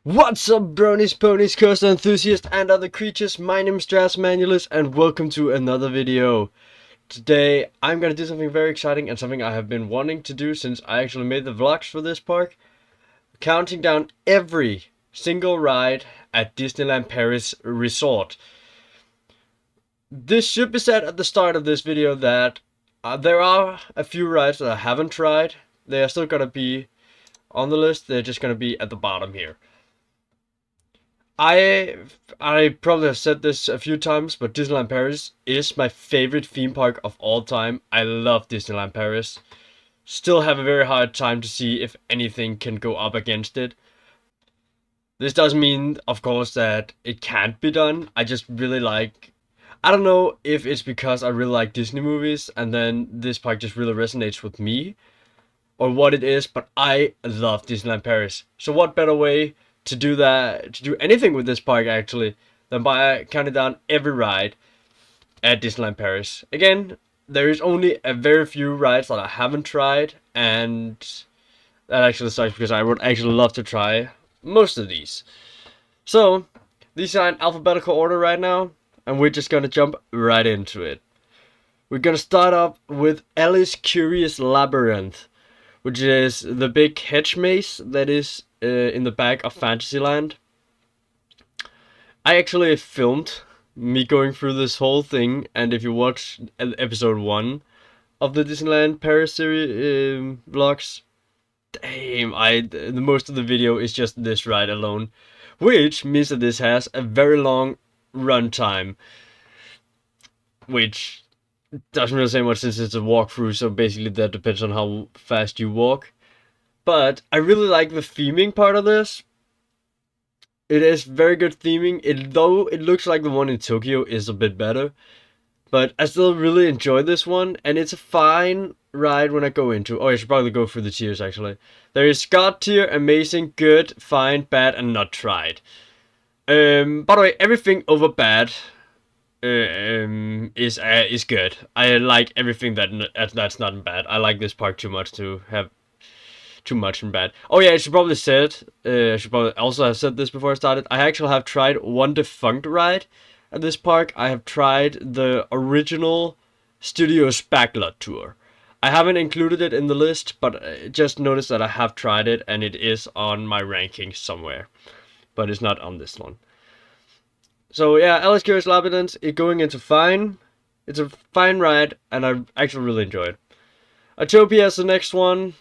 What's up, bronies, ponies, coaster enthusiasts, and other creatures? My name is Jas Manulis, and welcome to another video. Today, I'm gonna do something very exciting and something I have been wanting to do since I actually made the vlogs for this park. Counting down every single ride at Disneyland Paris Resort. This should be said at the start of this video that there are a few rides that I haven't tried. They are still gonna be on the list, they're just gonna be at the bottom here. I probably have said this a few times, but Disneyland Paris is my favorite theme park of all time. I love Disneyland Paris. Still have a very hard time to see if anything can go up against it. This doesn't mean, of course, that it can't be done. I just really like... I don't know if it's because I really like Disney movies and then this park just really resonates with me, or what it is, but I love Disneyland Paris. So what better way to do that, to do anything with this park actually, than by counting down every ride at Disneyland Paris. Again, there is only a very few rides that I haven't tried, and that actually sucks because I would actually love to try most of these. So, these are in alphabetical order right now, and we're just gonna jump right into it. We're gonna start up with Alice Curious Labyrinth, which is the big hedge maze that is in the back of Fantasyland. I actually filmed me going through this whole thing, and if you watch episode 1 of the Disneyland Paris series vlogs, damn, the most of the video is just this ride alone, which means that this has a very long run time, which doesn't really say much since it's a walkthrough, so basically that depends on how fast you walk. But I really like the theming part of this. It is very good theming, though it looks like the one in Tokyo is a bit better. But I still really enjoy this one, and it's a fine ride when I go into. Oh, I should probably go through the tiers actually. There is God tier, amazing, good, fine, bad, and not tried. By the way, everything over bad is good. I like everything that's not bad. I like this park too much to have too much in bad. Oh yeah, I should probably also have said this before I started. I actually have tried one defunct ride at this park. I have tried the original Studios backlot tour. I haven't included it in the list, but just noticed that I have tried it and it is on my rankings somewhere, but it's not on this one. So yeah, Alice Curious Labyrinth, going into fine. It's a fine ride, and I actually really enjoy it. Autopia is the next one,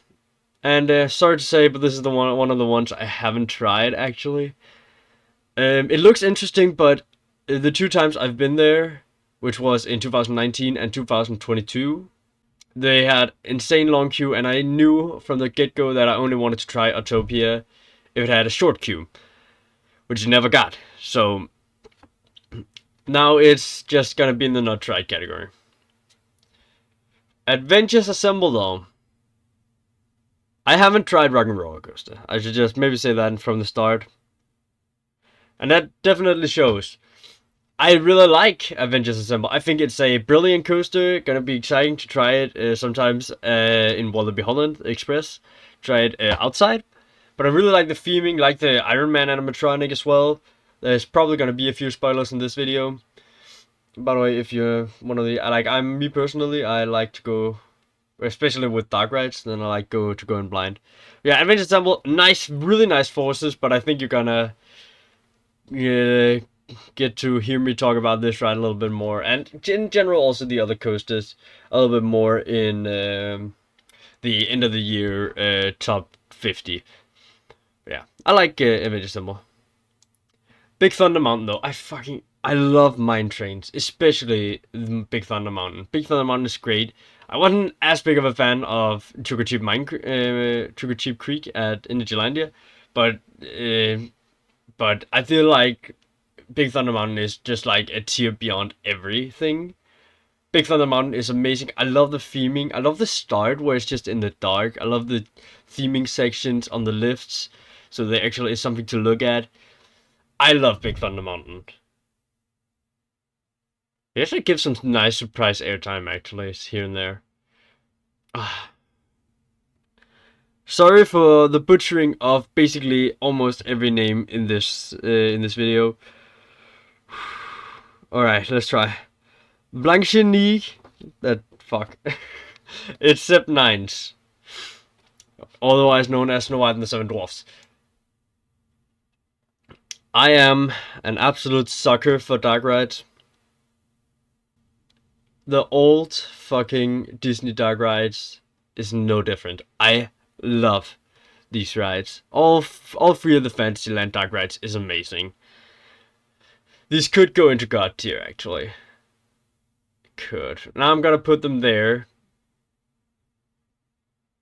and sorry to say, but this is one of the ones I haven't tried actually. It looks interesting, but the 2 times I've been there, which was in 2019 and 2022, they had insane long queue, and I knew from the get-go that I only wanted to try Autopia if it had a short queue, which you never got. So now it's just gonna be in the not tried category. Adventures Assemble though. I haven't tried Rock and Roller Coaster. I should just maybe say that from the start. And that definitely shows. I really like Adventures Assemble. I think it's a brilliant coaster. Gonna be exciting to try it sometimes in Wallaby Holland Express. Try it outside. But I really like the theming, like the Iron Man animatronic as well. There's probably gonna be a few spoilers in this video. By the way, if you're one of the, me personally, I like to go, especially with dark rides, then I like to go in blind. Yeah, Adventure Assemble, nice, really nice forces, but I think you're gonna get to hear me talk about this ride a little bit more, and in general also the other coasters a little bit more in the end of the year top 50. Yeah, I like Adventure Assemble. Big Thunder Mountain though, I love mine trains, especially Big Thunder Mountain. Big Thunder Mountain is great. I wasn't as big of a fan of Sugar Cheap Creek at Energylandia, but I feel like Big Thunder Mountain is just like a tier beyond everything. Big Thunder Mountain is amazing. I love the theming. I love the start where it's just in the dark. I love the theming sections on the lifts, so there actually is something to look at. I love Big Thunder Mountain. It actually gives some nice surprise airtime, actually, here and there. Sorry for the butchering of basically almost every name in this video. All right, let's try. Blanchenique. That fuck. It's Sep Nines, otherwise known as Snow White and the Seven Dwarfs. I am an absolute sucker for dark rides. The old fucking Disney dark rides is no different. I love these rides. All three of the Fantasyland dark rides is amazing. These could go into God tier, actually. Could. Now I'm gonna put them there.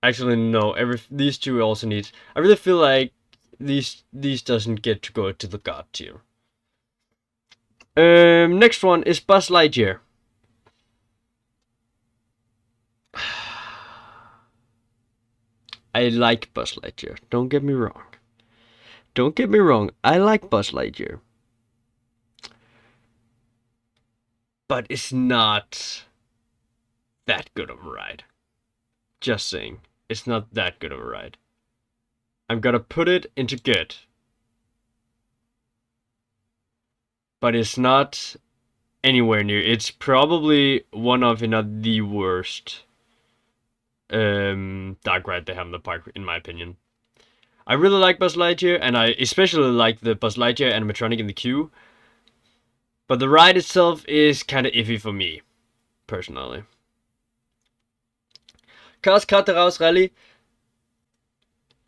Actually, no. These two also need. I really feel like these doesn't get to go to the God tier. Next one is Buzz Lightyear. I like Buzz Lightyear. Don't get me wrong. Don't get me wrong. I like Buzz Lightyear. But it's not that good of a ride. Just saying. It's not that good of a ride. I'm gonna put it into good. But it's not anywhere near. It's probably one of, if not the worst dark ride they have in the park, in my opinion. I really like Buzz Lightyear, and I especially like the Buzz Lightyear animatronic in the queue. But the ride itself is kind of iffy for me, personally. Cars Kart Raus Rally.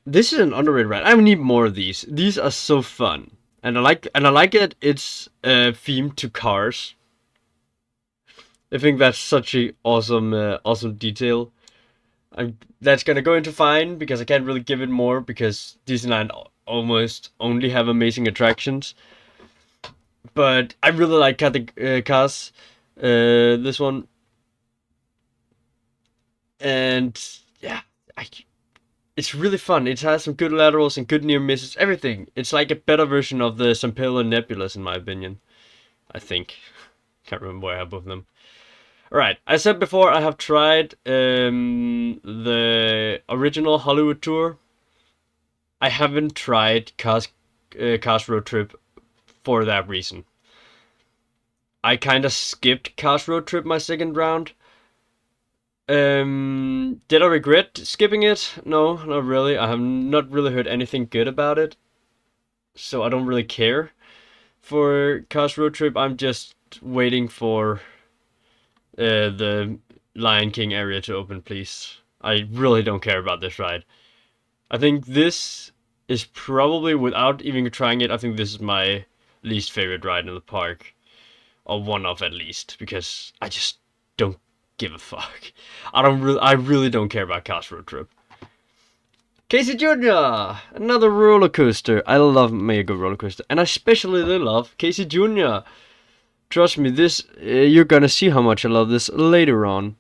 This is an underrated ride. I need more of these. These are so fun, and I like it. It's themed to cars. I think that's such a awesome detail. That's gonna go into fine because I can't really give it more because Disneyland almost only have amazing attractions. But I really like cars. This one. And yeah, it's really fun. It has some good laterals and good near misses, everything. It's like a better version of the Sampella Nebulas, in my opinion. I think. Can't remember where I have both of them. Alright, I said before I have tried the original Hollywood tour. I haven't tried Cars Road Trip for that reason. I kind of skipped Cars Road Trip my second round. Did I regret skipping it? No, not really. I have not really heard anything good about it. So I don't really care for Cars Road Trip. I'm just waiting for the Lion King area to open, please. I really don't care about this ride. I think this is probably, without even trying it, I think this is my least favorite ride in the park. Or one of, at least, because I just don't give a fuck. I really don't care about Cars Road Trip. Casey Jr., another roller coaster. I love Mega Roller Coaster, and I especially love Casey Jr. Trust me, this you're gonna see how much I love this later on.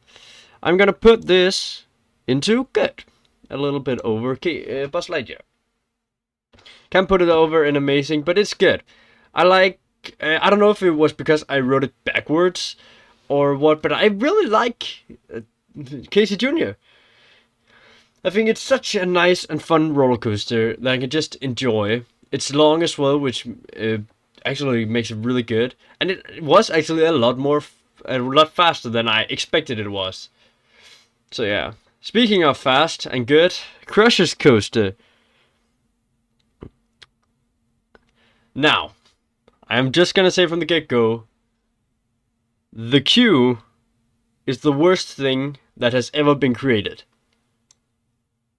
I'm gonna put this into good, a little bit over Buzz Lightyear. Can't put it over in amazing, but it's good. I like. I don't know if it was because I wrote it backwards or what, but I really like Casey Jr. I think it's such a nice and fun roller coaster that I can just enjoy. It's long as well, which actually makes it really good, and it was actually a lot faster than I expected it was. So yeah. Speaking of fast and good, Crush's Coaster. Now, I'm just gonna say from the get-go, the queue is the worst thing that has ever been created.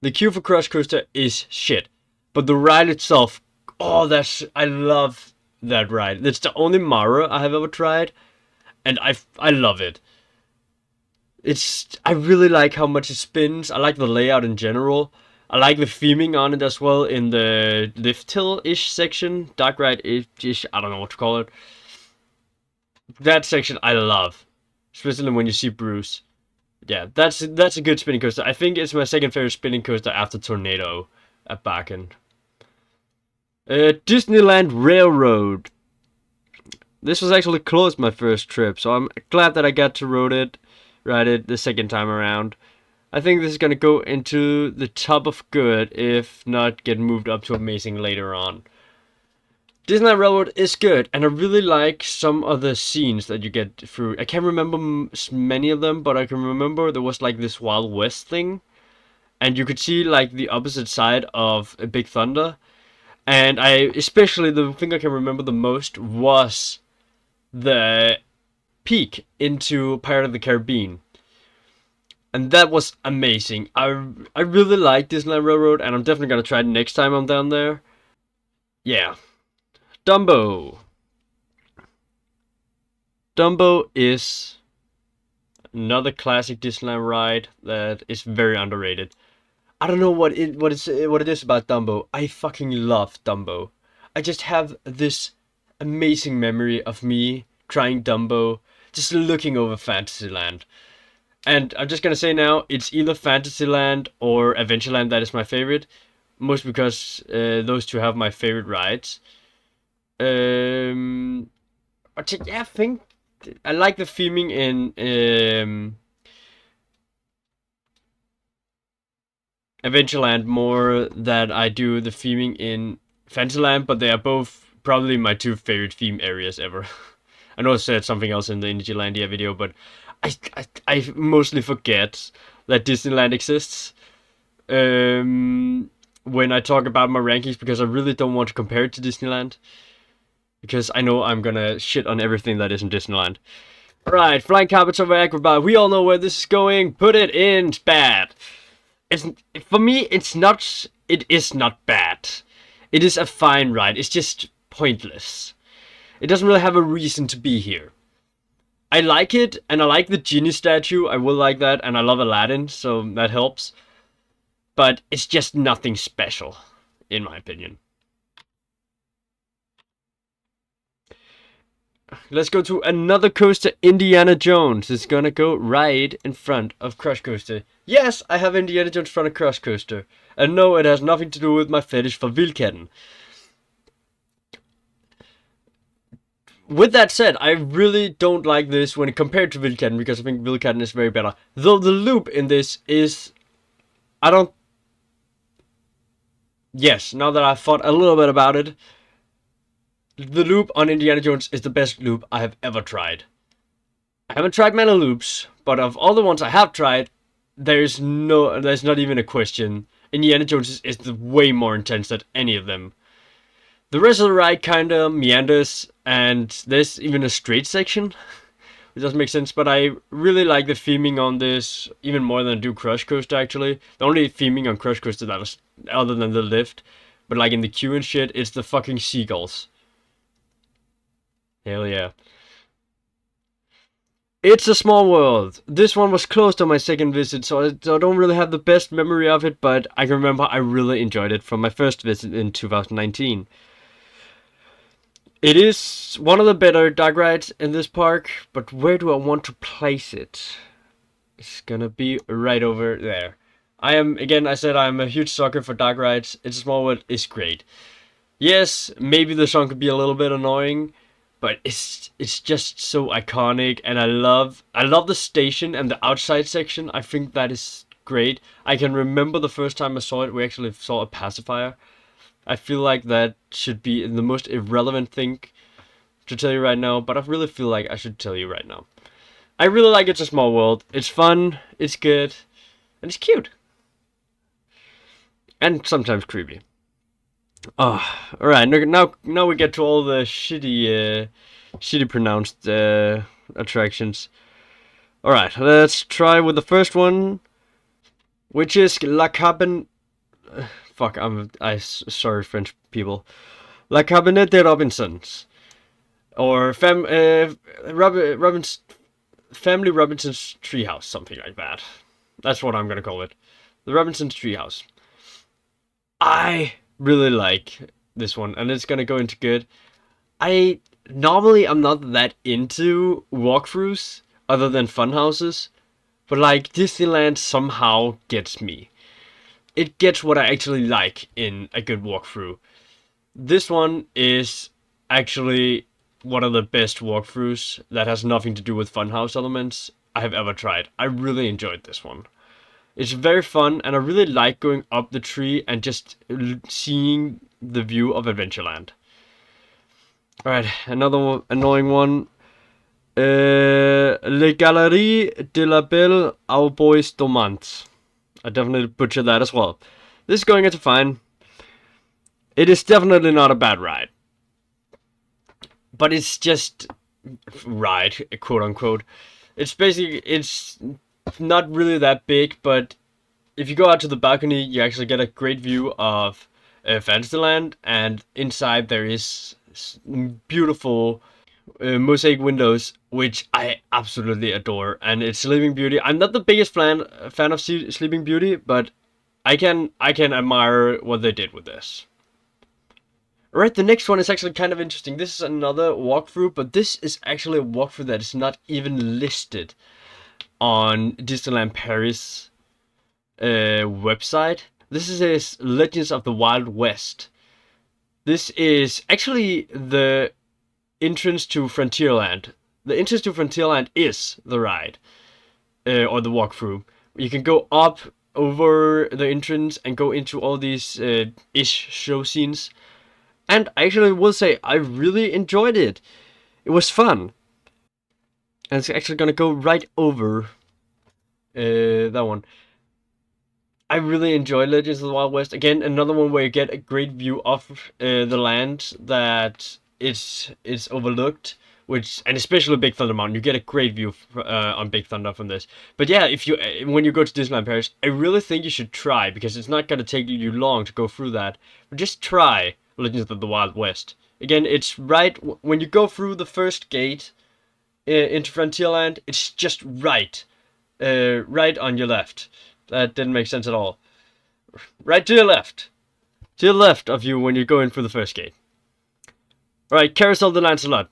The queue for Crush Coaster is shit. But the ride itself, I love that ride. It's the only Mara I have ever tried, and I love it. I really like how much it spins. I like the layout in general. I like the theming on it as well in the lift hill-ish section. Dark ride-ish, I don't know what to call it. That section I love. Especially when you see Bruce. Yeah, that's a good spinning coaster. I think it's my second favorite spinning coaster after Tornado at Bakken. Disneyland Railroad. This was actually close my first trip, so I'm glad that I got to ride it the second time around. I think this is gonna go into the top of good, if not get moved up to amazing later on. Disneyland Railroad is good, and I really like some of the scenes that you get through. I can't remember many of them, but I can remember there was like this Wild West thing, and you could see like the opposite side of a Big Thunder. And I, especially the thing I can remember the most was the peek into Pirate of the Caribbean. And that was amazing. I really like Disneyland Railroad, and I'm definitely gonna try it next time I'm down there. Yeah. Dumbo. Dumbo is another classic Disneyland ride that is very underrated. I don't know what it is about Dumbo. I fucking love Dumbo. I just have this amazing memory of me trying Dumbo, just looking over Fantasyland. And I'm just gonna say now, it's either Fantasyland or Adventureland that is my favorite. Most because those two have my favorite rides. Um, yeah, I think I like the theming in Adventureland more than I do the theming in Fantasyland, but they are both probably my two favorite theme areas ever. I know I said something else in the Indielandia video, but I mostly forget that Disneyland exists when I talk about my rankings, because I really don't want to compare it to Disneyland, because I know I'm gonna shit on everything that isn't Disneyland. Right, Flying Carpets over Agrabah. We all know where this is going. Put it in bad. It's, for me, it's not. It is not bad. It is a fine ride. It's just pointless. It doesn't really have a reason to be here. I like it, and I like the genie statue. I will like that, and I love Aladdin, so that helps. But it's just nothing special, in my opinion. Let's go to another coaster, Indiana Jones. It's gonna go right in front of Crush Coaster. Yes, I have Indiana Jones in front of Crush Coaster. And no, it has nothing to do with my fetish for Wildkatten. With that said, I really don't like this when compared to Wildkatten, because I think Wildkatten is very better. Though the loop in this is... I don't... Yes, now that I've thought a little bit about it, the loop on Indiana Jones is the best loop I have ever tried. I haven't tried many loops, but of all the ones I have tried, there's not even a question. Indiana Jones is way more intense than any of them. The rest of the ride kinda meanders, and there's even a straight section, which doesn't make sense, but I really like the theming on this, even more than I do Crush Coaster, actually. The only theming on Crush Coaster that was, other than the lift, but like in the queue and shit, it's the fucking seagulls. Hell yeah. It's a Small World. This one was closed on my second visit, so I don't really have the best memory of it, but I can remember I really enjoyed it from my first visit in 2019. It is one of the better dark rides in this park, but where do I want to place it? It's gonna be right over there. I said I'm a huge sucker for dark rides. It's a Small World is great. Yes, maybe the song could be a little bit annoying, but it's just so iconic, and I love the station and the outside section. I think that is great. I can remember the first time I saw it, we actually saw a pacifier. I feel like that should be the most irrelevant thing to tell you right now, but I really feel like I should tell you right now. I really like It's a Small World. It's fun, it's good, and it's cute. And sometimes creepy. Oh, alright, now we get to all the shitty pronounced attractions. Alright, let's try with the first one, which is La Cabin... Fuck, sorry French people. La Cabinet de Robinsons. Or Family Robinson's Treehouse, something like that. That's what I'm gonna call it. The Robinson's Treehouse. I really like this one, and it's gonna go into good. I'm not that into walkthroughs other than fun houses, but like Disneyland somehow gets me. It gets what I actually like in a good walkthrough. This one is actually one of the best walkthroughs that has nothing to do with funhouse elements I have ever tried. I really enjoyed this one. It's very fun, and I really like going up the tree and just seeing the view of Adventureland. Alright, another annoying one. Les Galeries de la Belle au Bois Dormant. I definitely butchered that as well. This is going into fine. It is definitely not a bad ride. But it's just ride, quote unquote. It's basically, it's not really that big, but if you go out to the balcony, you actually get a great view of Fantasyland, and inside there is beautiful mosaic windows, which I absolutely adore, and it's Sleeping Beauty. I'm not the biggest fan of Sleeping Beauty, but I can admire what they did with this. Alright, the next one is actually kind of interesting. This is another walkthrough, but this is actually a walkthrough that is not even listed on Disneyland Paris website. This is Legends of the Wild West. This is actually the entrance to Frontierland. The entrance to Frontierland is the ride, or the walkthrough. You can go up over the entrance and go into all these ish show scenes. And I actually will say, I really enjoyed it. It was fun. And it's actually gonna go right over that one. I really enjoyed Legends of the Wild West. Again, another one where you get a great view of the land that is overlooked, and especially Big Thunder Mountain, you get a great view on Big Thunder from this. But yeah, when you go to Disneyland Paris, I really think you should try, because it's not gonna take you long to go through that. But just try Legends of the Wild West. Again, it's right when you go through the first gate into Frontierland. It's just right on your left. That didn't make sense at all. Right to your left. To the left of you when you go in through the first gate. Alright, Carousel de Lancelot.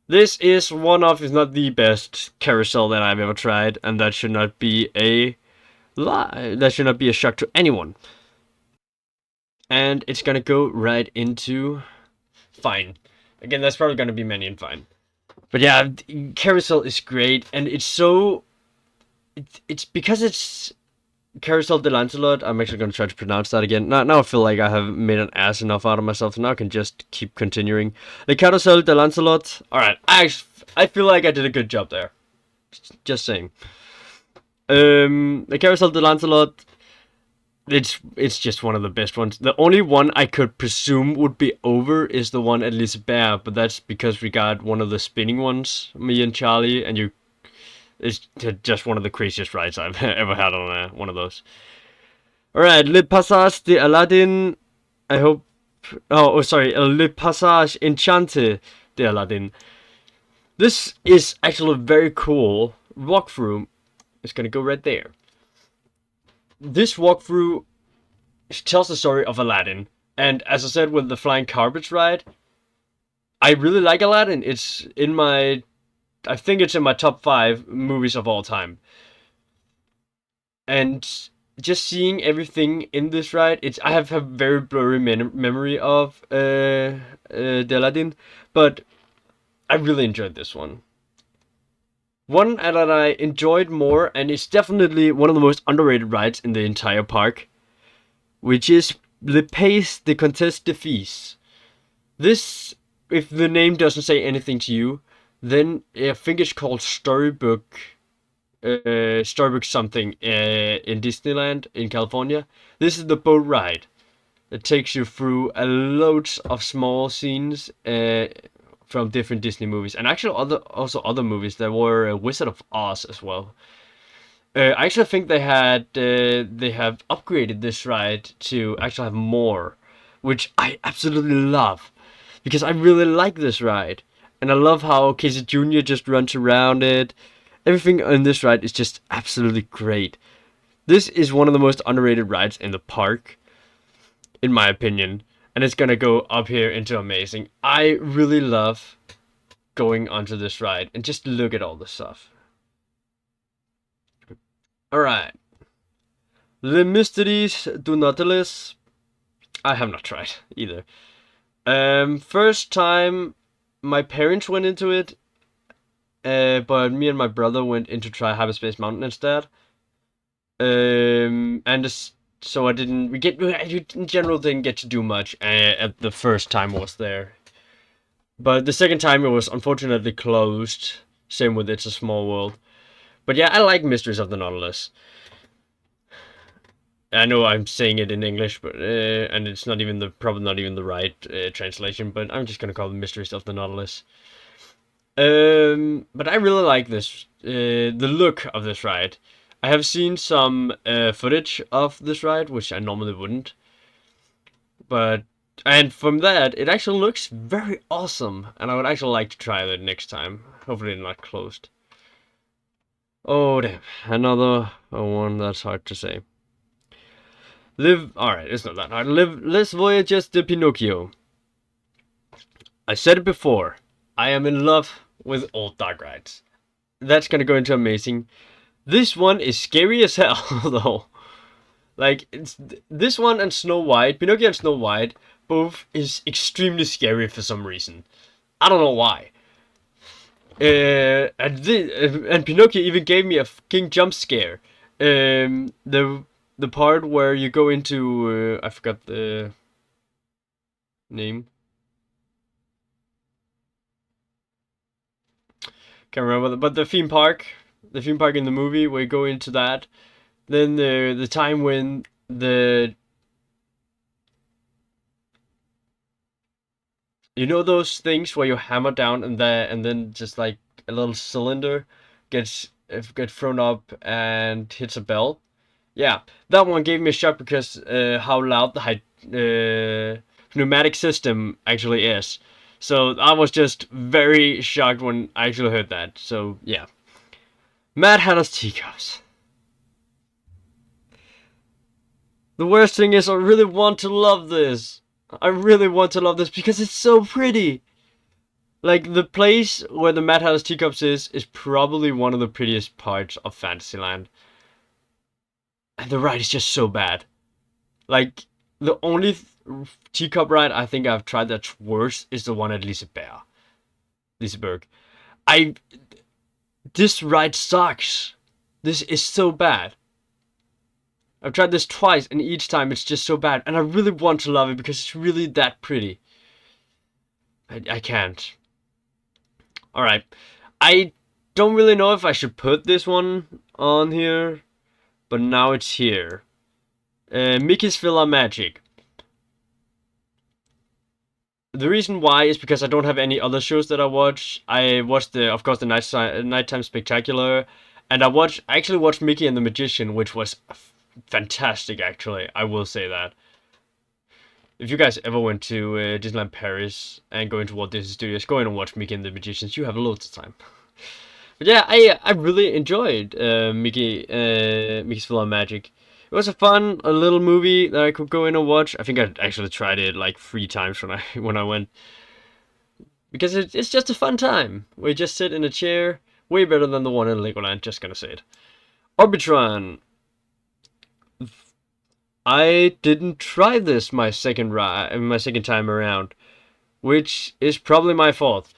This is one of, if not the best, carousel that I've ever tried, and that should not be a lie. That should not be a shock to anyone. And it's gonna go right into fine. Again, that's probably gonna be many and fine. But yeah, carousel is great, and it's so... It's because it's Carousel de Lancelot. I'm actually going to try to pronounce that again. Now I feel like I have made an ass enough out of myself, so now I can just keep continuing. The Carousel de Lancelot. Alright, I feel like I did a good job there. Just saying. The Carousel de Lancelot, it's just one of the best ones. The only one I could presume would be over is the one at Lisbeth, but that's because we got one of the spinning ones, me and Charlie, and it's just one of the craziest rides I've ever had on one of those. Alright, Le Passage de Aladdin. I hope... Oh, sorry. Le Passage Enchanté de Aladdin. This is actually a very cool walkthrough. It's gonna go right there. This walkthrough tells the story of Aladdin. And as I said with the Flying Carpets ride, I really like Aladdin. It's in my... I think it's in my top 5 movies of all time. And just seeing everything in this ride, I have a very blurry memory of the Aladdin, but I really enjoyed this one. One that I enjoyed more, and it's definitely one of the most underrated rides in the entire park, which is Le Pays de Comtesse de Fils. This, if the name doesn't say anything to you, then I think it's called Storybook something in Disneyland in California. This is the boat ride that takes you through loads of small scenes from different Disney movies, and actually also other movies. There were Wizard of Oz as well. I actually think they have upgraded this ride to actually have more, which I absolutely love, because I really like this ride. And I love how Casey Jr. just runs around it. Everything on this ride is just absolutely great. This is one of the most underrated rides in the park, in my opinion. And it's gonna go up here into amazing. I really love going onto this ride. And just look at all the stuff. Alright. Les Mystères du Nautilus. I have not tried either. First time... My parents went into it, but me and my brother went in to try Hyperspace Mountain instead. And so I didn't. I in general didn't get to do much at the first time I was there. But the second time it was unfortunately closed. Same with It's a Small World. But yeah, I like Mysteries of the Nautilus. I know I'm saying it in English, but and it's not even probably not even the right translation. But I'm just gonna call it Mysteries of the Nautilus. But I really like this. The look of this ride. I have seen some footage of this ride, which I normally wouldn't. But and from that, it actually looks very awesome, and I would actually like to try it next time. Hopefully, not closed. Oh damn! Another one that's hard to say. Alright, it's not that hard. Les Voyages de Pinocchio. I said it before. I am in love with old dark rides. That's gonna go into amazing. This one is scary as hell, though. Like, it's this one and Snow White, Pinocchio and Snow White, both is extremely scary for some reason. I don't know why. And Pinocchio even gave me a fucking jump scare. The part where you go into I forgot the name. Can't remember, but the theme park in the movie where you go into that. Then the time when you know those things where you hammer down and then just like a little cylinder get thrown up and hits a bell. Yeah, that one gave me a shock because how loud the pneumatic system actually is. So I was just very shocked when I actually heard that. So yeah, Mad Hatter's Teacups. The worst thing is I really want to love this. I really want to love this because it's so pretty. Like, the place where the Mad Hatter's Teacups is probably one of the prettiest parts of Fantasyland. And the ride is just so bad. Like, the only teacup ride I think I've tried that's worse is the one at Liseberg. This ride sucks. This is so bad. I've tried this twice, and each time it's just so bad. And I really want to love it because it's really that pretty. I can't. Alright. I don't really know if I should put this one on here, but now it's here. Mickey's Villa Magic. The reason why is because I don't have any other shows that I watch. I watched of course, the Nighttime Spectacular, and I actually watched Mickey and the Magician, which was fantastic, actually. I will say that. If you guys ever went to Disneyland Paris and go into Walt Disney Studios, go in and watch Mickey and the Magicians. You have loads of time. But yeah, I really enjoyed Mickey's Villa Magic. It was a little movie that I could go in and watch. I think I actually tried it like 3 times when I went, because it's just a fun time. We just sit in a chair, way better than the one in Legoland. Just gonna say it. Orbitron. I didn't try this my second time around, which is probably my fault.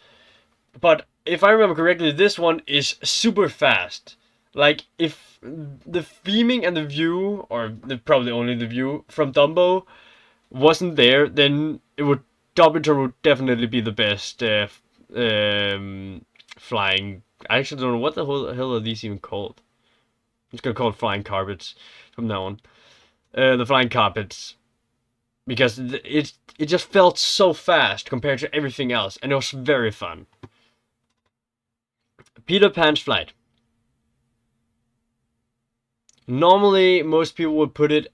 But if I remember correctly, this one is super fast. Like, if the theming and the view, or probably only the view from Dumbo, wasn't there, then Orbitron would definitely be the best flying. I actually don't know what the hell are these even called. I'm just gonna call it flying carpets from now on. The flying carpets, because it just felt so fast compared to everything else, and it was very fun. Peter Pan's Flight. Normally, most people would put it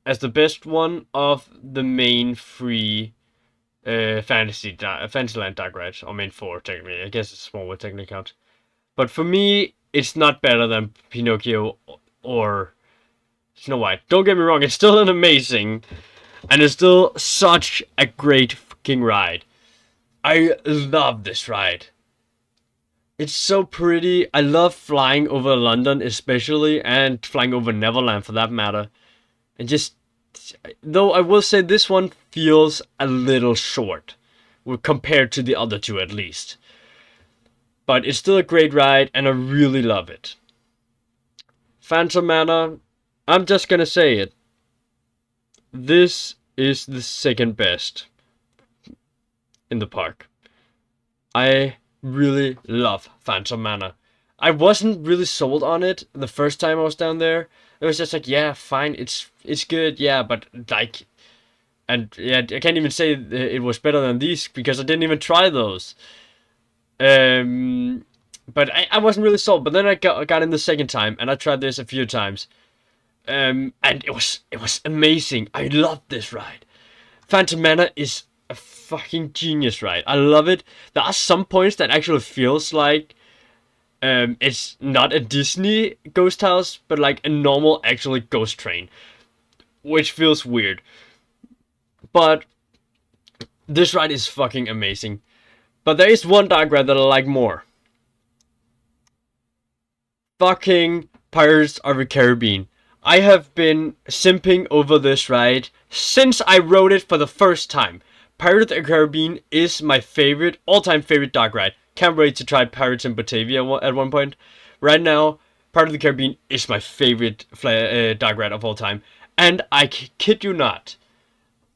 as the best one of the main 3 Fantasyland dark rides, or main 4 technically. I guess it's small what technically counts. But for me, it's not better than Pinocchio or Snow White. Don't get me wrong, it's still an amazing, and it's still such a great fucking ride. I love this ride. It's so pretty. I love flying over London especially, and flying over Neverland for that matter. And just, though I will say this one feels a little short, compared to the other 2 at least. But it's still a great ride, and I really love it. Phantom Manor, I'm just gonna say it. This is the second best in the park. I really love Phantom Manor. I wasn't really sold on it the first time I was down there. It was just like, yeah, fine, it's good, yeah, but like, and yeah, I can't even say it was better than these because I didn't even try those. Um, but I wasn't really sold. But then I got in the second time, and I tried this a few times. And it was amazing. I loved this ride. Phantom Manor is a fucking genius ride. I love it. There are some points that actually feels like it's not a Disney ghost house, but like a normal actually ghost train, which feels weird. But this ride is fucking amazing. But there is one dark ride that I like more. Fucking Pirates of the Caribbean. I have been simping over this ride since I rode it for the first time. Pirates of the Caribbean is my favorite, all-time favorite dark ride. Can't wait to try Pirates in Batavia at one point. Right now, Pirates of the Caribbean is my favorite dark ride of all time. And I kid you not,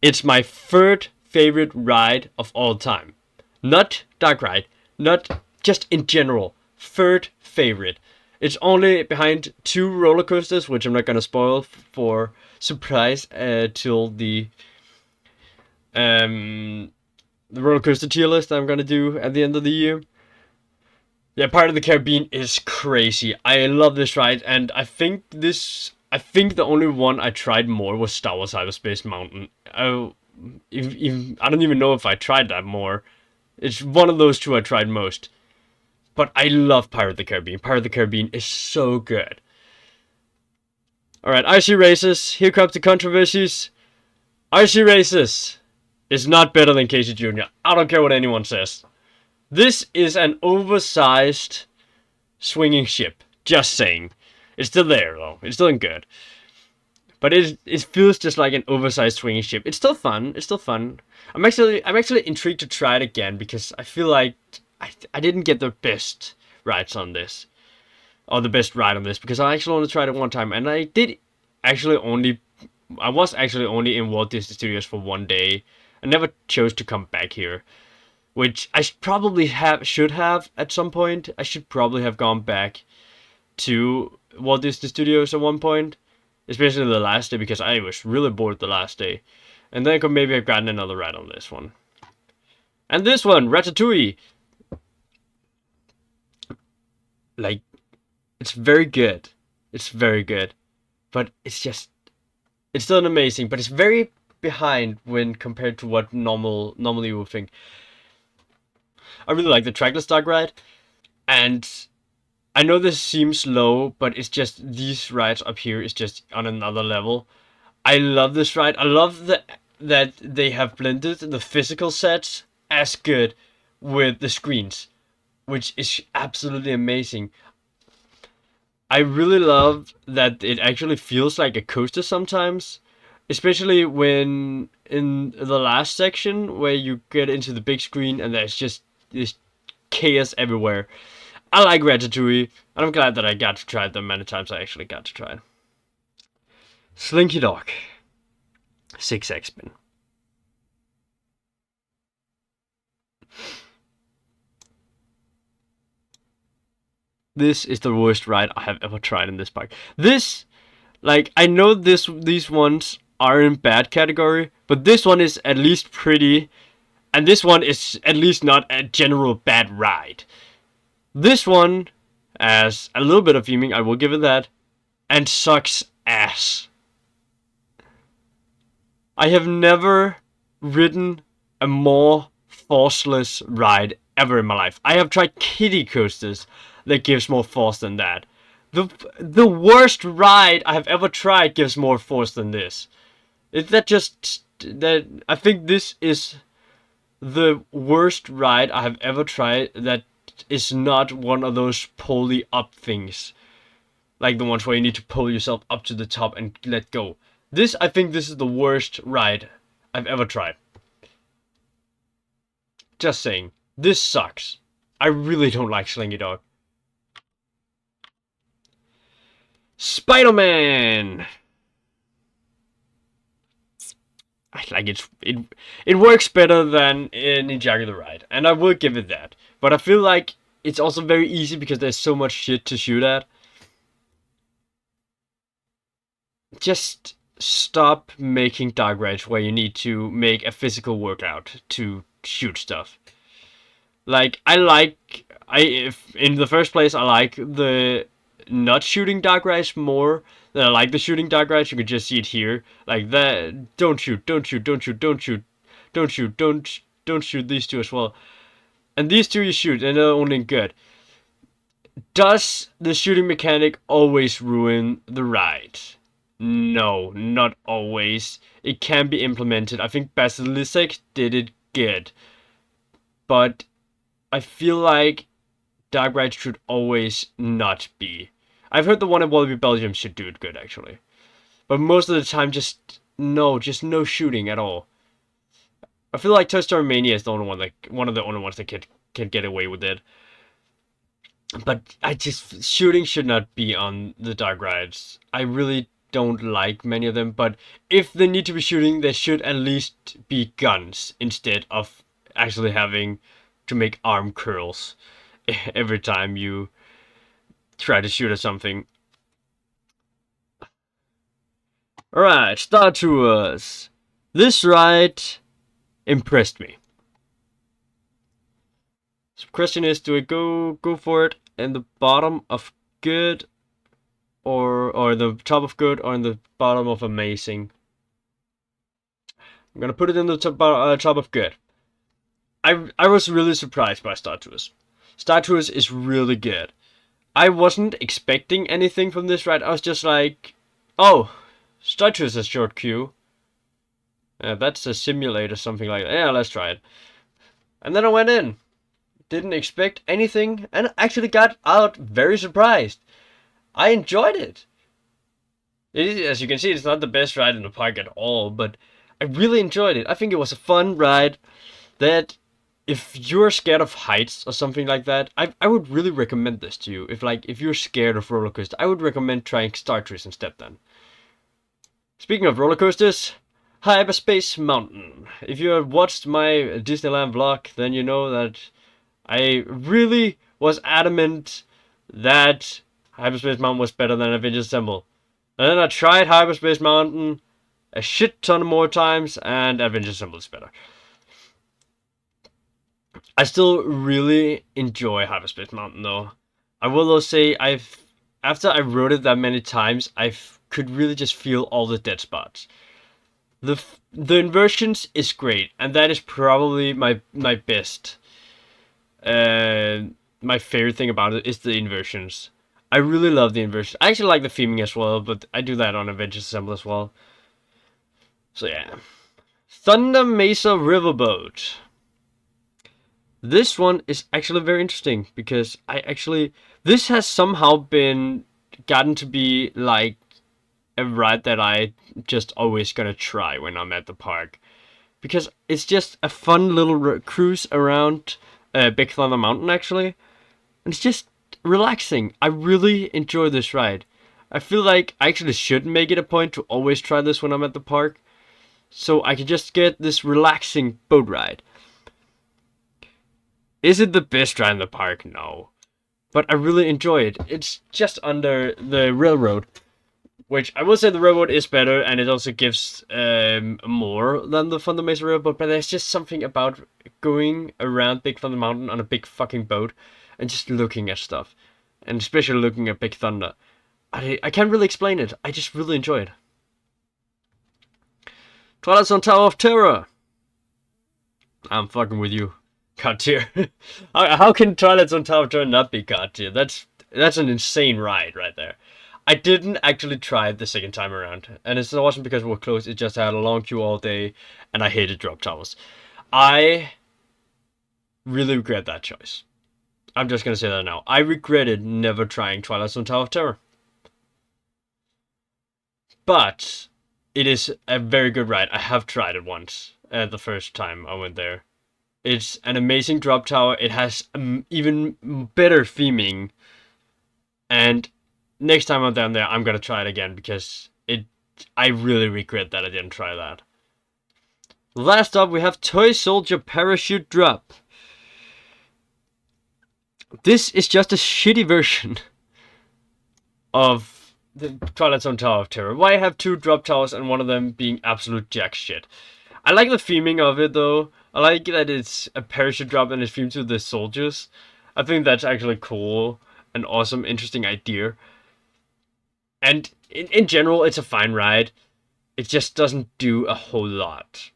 it's my third favorite ride of all time. Not dark ride, not just in general. Third favorite. It's only behind two roller coasters, which I'm not gonna spoil for surprise till um the roller coaster tier list I'm gonna do at the end of the year. Yeah, Part of the Caribbean is crazy. I love this ride, and I think the only one I tried more was Star Wars Hyperspace Mountain. I don't even know if I tried that more. It's one of those two I tried most. But I love Pirate of the Caribbean. Pirate of the Caribbean is so good. Alright, IC Races. Here comes the controversies. IC Races is not better than Casey Jr. I don't care what anyone says. This is an oversized swinging ship. Just saying. It's still there, though. It's still good. But it feels just like an oversized swinging ship. It's still fun. It's still fun. I'm actually intrigued to try it again because I feel like I didn't get the best rides on this. Or the best ride on this because I actually only tried it one time, and I was actually only in Walt Disney Studios for one day. I never chose to come back here, which I should have at some point. I should probably have gone back to Walt Disney Studios at one point, especially the last day because I was really bored the last day, and then I could maybe have gotten another ride on this one. And this one, Ratatouille. Like, it's very good. It's very good. But it's still amazing, but it's very behind when compared to what normally you would think. I really like the trackless dark ride, and I know this seems low, but it's just these rides up here is just on another level. I love this ride. I love that they have blended the physical sets as good with the screens, which is absolutely amazing. I really love that it actually feels like a coaster sometimes, especially when in the last section where you get into the big screen and there's just this chaos everywhere. I like Ratatouille, and I'm glad that I got to try it the many times I actually got to try it. Slinky Dog. 6x spin. This is the worst ride I have ever tried in this park. This, like, I know these ones are in bad category, but this one is at least pretty, and this one is at least not a general bad ride. This one, as a little bit of theming, I will give it that, and sucks ass. I have never ridden a more forceless ride ever in my life. I have tried kiddie coasters that gives more force than that. The worst ride I have ever tried gives more force than this. I think this is the worst ride I have ever tried that is not one of those pulley up things. Like the ones where you need to pull yourself up to the top and let go. I think this is the worst ride I've ever tried. Just saying. This sucks. I really don't like Slinky Dog. Spider-Man. I like it works better than in Ninjago the Ride, and I will give it that. But I feel like it's also very easy because there's so much shit to shoot at. Just stop making dark rides where you need to make a physical workout to shoot stuff. Like I if in the first place I like the not shooting dark rides more than I like the shooting dark rides. You can just see it here. Like that, don't shoot, don't shoot, don't shoot, don't shoot, don't shoot, don't shoot these two as well. And these two you shoot and they're only good. Does the shooting mechanic always ruin the ride? No, not always. It can be implemented. I think Basilisk did it good. But I feel like dark rides should always not be. I've heard the one in Wallaby Belgium should do it good, actually. But most of the time, just no shooting at all. I feel like Toy Story Mania is the only one, like, one of the only ones that can get away with it. But shooting should not be on the dark rides. I really don't like many of them, but if they need to be shooting, there should at least be guns instead of actually having to make arm curls every time you try to shoot at something. Alright, Star Tours. This ride impressed me. So the question is, do I go for it in the bottom of good or the top of good or in the bottom of amazing? I'm gonna put it in the top of good. I was really surprised by Star Tours. Star Tours is really good. I wasn't expecting anything from this ride. I was just like, oh, Star Tours has short queue. That's a simulator, something like that. Yeah, let's try it. And then I went in. Didn't expect anything and actually got out very surprised. I enjoyed it. As you can see, it's not the best ride in the park at all, but I really enjoyed it. I think it was a fun ride that if you're scared of heights or something like that, I would really recommend this to you. If you're scared of roller coasters, I would recommend trying Star Tours instead then. Speaking of roller coasters, Hyperspace Mountain. If you have watched my Disneyland vlog, then you know that I really was adamant that Hyperspace Mountain was better than Avengers Assemble. And then I tried Hyperspace Mountain a shit ton more times, and Avengers Assemble is better. I still really enjoy Hyperspace Mountain though. I will though say after I rode it that many times, I could really just feel all the dead spots. The inversions is great, and that is probably my best. My favorite thing about it is the inversions. I really love the inversions. I actually like the theming as well, but I do that on Avengers Assemble as well. So yeah. Thunder Mesa Riverboat. This one is actually very interesting because this has somehow been gotten to be like a ride that I just always gonna try when I'm at the park, because it's just a fun little cruise around Big Thunder Mountain actually, and it's just relaxing. I really enjoy this ride. I feel like I actually should make it a point to always try this when I'm at the park, so I can just get this relaxing boat ride. Is it the best ride in the park? No. But I really enjoy it. It's just under the railroad, which I will say the railroad is better, and it also gives more than the Thunder Mesa Railroad, but there's just something about going around Big Thunder Mountain on a big fucking boat and just looking at stuff. And especially looking at Big Thunder. I can't really explain it. I just really enjoy it. Twilight Zone Tower of Terror. I'm fucking with you. God tier. How can Twilight Zone Tower of Terror not be God tier? That's an insane ride right there. I didn't actually try it the second time around, and it wasn't because we were closed. It just had a long queue all day, and I hated drop towers. I really regret that choice. I'm just gonna say that now. I regretted never trying Twilight Zone Tower of Terror. But it is a very good ride. I have tried it once, the first time I went there. It's an amazing drop tower. It has even better theming, and next time I'm down there, I'm gonna try it again because I really regret that I didn't try that. Last up, we have Toy Soldier Parachute Drop. This is just a shitty version of the Twilight Zone Tower of Terror. Why have two drop towers and one of them being absolute jack shit? I like the theming of it though. I like that it's a parachute drop and it's themed to the soldiers. I think that's actually cool, an awesome, interesting idea. And in general, it's a fine ride. It just doesn't do a whole lot.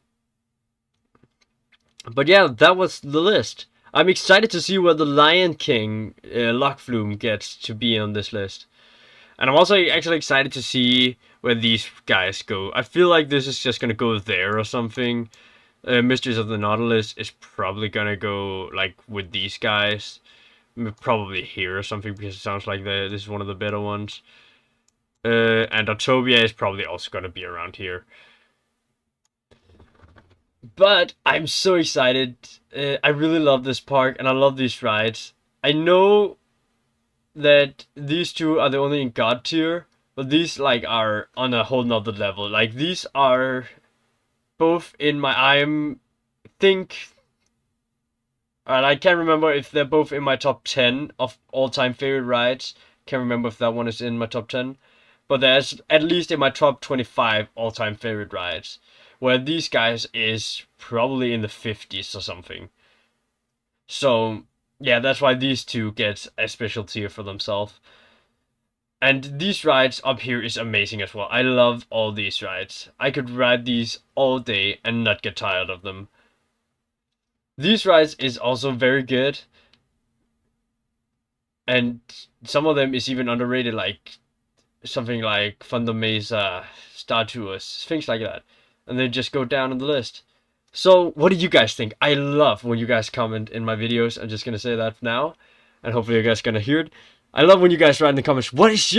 But yeah, that was the list. I'm excited to see where the Lion King Lock Flume gets to be on this list. And I'm also actually excited to see where these guys go. I feel like this is just gonna go there or something. Mysteries of the Nautilus is probably gonna go like with these guys. Probably here or something because it sounds like this is one of the better ones. And Autopia is probably also gonna be around here. But I'm so excited. I really love this park and I love these rides. I know that these two are the only in God tier, but these like are on a whole nother level. Like these are both in my and I can't remember if they're both in my top 10 of all-time favorite rides. Can't remember if that one is in my top 10, but there's at least in my top 25 all-time favorite rides, where these guys is probably in the 50s or something. So yeah, that's why these two get a special tier for themselves. And these rides up here is amazing as well. I love all these rides. I could ride these all day and not get tired of them. These rides is also very good. And some of them is even underrated, like something like Thunder Mesa, Star Tours, things like that. And they just go down on the list. So, what do you guys think? I love when you guys comment in my videos. I'm just gonna say that now. And hopefully you guys gonna hear it. I love when you guys write in the comments, what is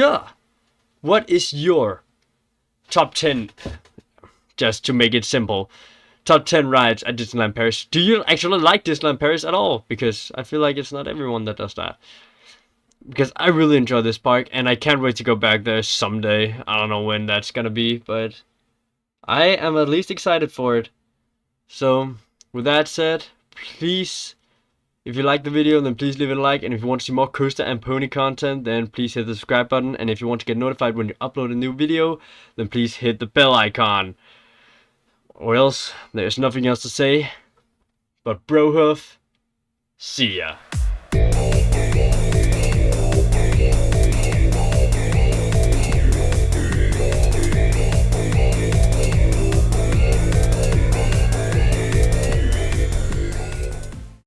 your top 10, just to make it simple, top 10 rides at Disneyland Paris? Do you actually like Disneyland Paris at all? Because I feel like it's not everyone that does that. Because I really enjoy this park, and I can't wait to go back there someday. I don't know when that's gonna be, but I am at least excited for it. So, with that said, please, if you like the video, then please leave it a like. And if you want to see more coaster and pony content, then please hit the subscribe button. And if you want to get notified when you upload a new video, then please hit the bell icon. Or else, there's nothing else to say. But Brohoof, see ya.